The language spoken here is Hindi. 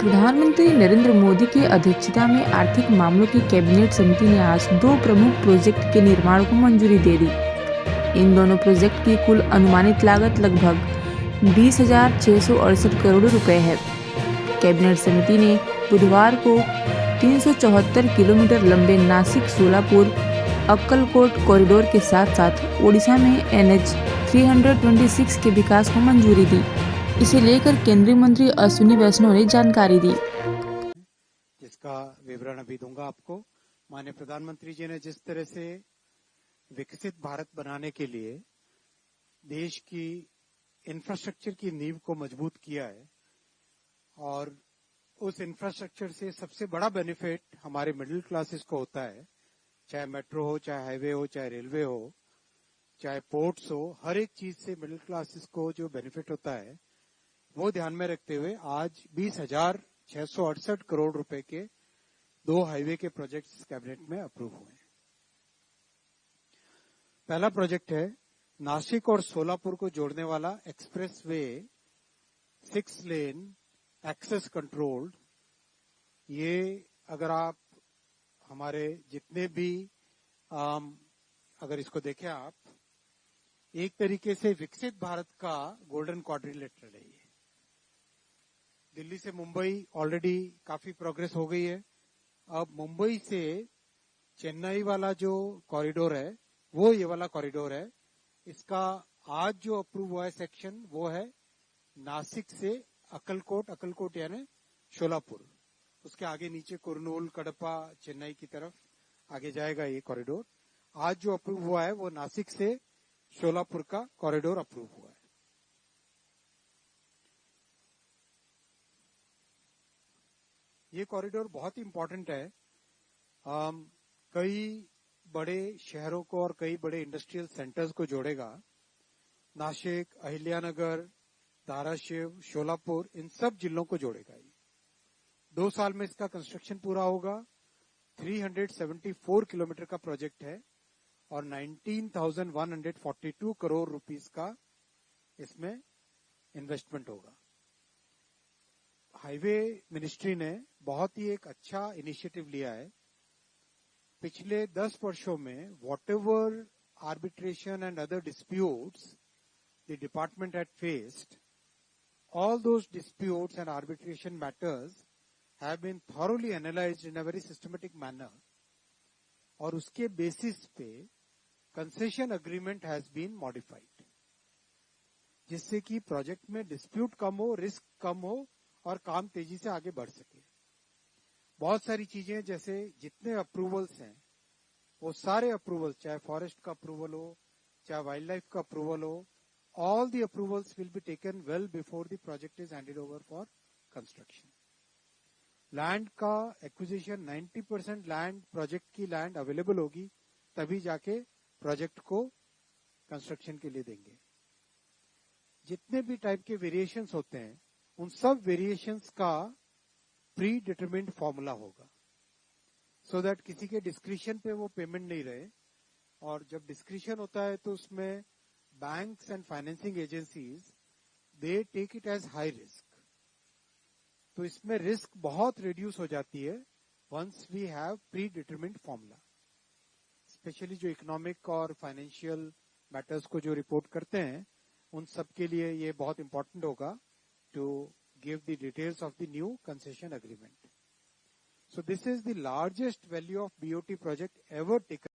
प्रधानमंत्री नरेंद्र मोदी की अध्यक्षता में आर्थिक मामलों की कैबिनेट समिति ने आज दो प्रमुख प्रोजेक्ट के निर्माण को मंजूरी दे दी। इन दोनों प्रोजेक्ट की कुल अनुमानित लागत लगभग 20,668 करोड़ रुपए है। कैबिनेट समिति ने बुधवार को 374 किलोमीटर लंबे नासिक सोलापुर अक्कलकोट कॉरिडोर के साथ साथ ओडिशा में NH 326 के विकास को मंजूरी दी। इसे लेकर केंद्रीय मंत्री अश्विनी वैष्णव ने जानकारी दी, जिसका विवरण अभी दूंगा आपको। माननीय प्रधानमंत्री जी ने जिस तरह से विकसित भारत बनाने के लिए देश की इंफ्रास्ट्रक्चर की नींव को मजबूत किया है और उस इंफ्रास्ट्रक्चर से सबसे बड़ा बेनिफिट हमारे मिडिल क्लासेस को होता है, चाहे मेट्रो हो, चाहे हाईवे हो, चाहे रेलवे हो, चाहे पोर्ट्स हो, हर एक चीज से मिडिल क्लासेस को जो बेनिफिट होता है वो ध्यान में रखते हुए आज 20,668 करोड़ रुपए के दो हाईवे के प्रोजेक्ट्स कैबिनेट में अप्रूव हुए हैं। पहला प्रोजेक्ट है नासिक और सोलापुर को जोड़ने वाला expressway 6 lane access controlled. ये अगर आप हमारे जितने भी अगर इसको देखें आप, एक तरीके से विकसित भारत का गोल्डन क्वाड्रिलेटरल है। ये दिल्ली से मुंबई ऑलरेडी काफी प्रोग्रेस हो गई है। अब मुंबई से चेन्नई वाला जो कॉरिडोर है वो ये वाला कॉरिडोर है। इसका आज जो अप्रूव हुआ है सेक्शन वो है नासिक से अक्कलकोट यानी शोलापुर, उसके आगे नीचे कुरनूल, कडपा, चेन्नई की तरफ आगे जाएगा ये कॉरिडोर। आज जो अप्रूव हुआ है वो नासिक से शोलापुर का कॉरिडोर अप्रूव हुआ है। ये कॉरिडोर बहुत इंपॉर्टेंट है। कई बड़े शहरों को और कई बड़े इंडस्ट्रियल सेंटर्स को जोड़ेगा। नासिक, अहिल्यानगर, धाराशिव, शोलापुर, इन सब जिलों को जोड़ेगा। ये 2 साल में इसका कंस्ट्रक्शन पूरा होगा। 374 किलोमीटर का प्रोजेक्ट है और 19,142 करोड़ रुपीस का इसमें इन्वेस्टमेंट होगा। हाईवे मिनिस्ट्री ने बहुत ही एक अच्छा इनिशिएटिव लिया है। पिछले 10 वर्षों में whatever arbitration and other disputes the department had faced, all those disputes and arbitration matters have been thoroughly analyzed in a very systematic manner और उसके बेसिस पे concession agreement has been modified, जिससे कि प्रोजेक्ट में डिस्प्यूट कम हो, रिस्क कम हो और काम तेजी से आगे बढ़ सके। बहुत सारी चीजें जैसे जितने अप्रूवल्स हैं वो सारे अप्रूवल्स, चाहे फॉरेस्ट का अप्रूवल हो, चाहे वाइल्ड लाइफ का अप्रूवल हो, all the approvals will be taken well before the project is handed over for construction. Land का एक्विजिशन 90% लैंड, प्रोजेक्ट की लैंड अवेलेबल होगी तभी जाके प्रोजेक्ट को कंस्ट्रक्शन के लिए देंगे। जितने भी टाइप के वेरिएशंस होते हैं उन सब वेरिएशंस का प्री डिटरमिन्ड फॉर्मूला होगा, सो दैट किसी के डिस्क्रिशन पे वो पेमेंट नहीं रहे। और जब डिस्क्रिशन होता है तो उसमें banks and financing agencies, they take it as high risk. तो इसमें रिस्क बहुत रिड्यूस हो जाती है once we have predetermined formula. Specially जो इकोनॉमिक और फाइनेंशियल मैटर्स को जो रिपोर्ट करते हैं उन सब के लिए ये बहुत इंपॉर्टेंट होगा to give the details of the new concession agreement. So this is the largest value of BOT project ever taken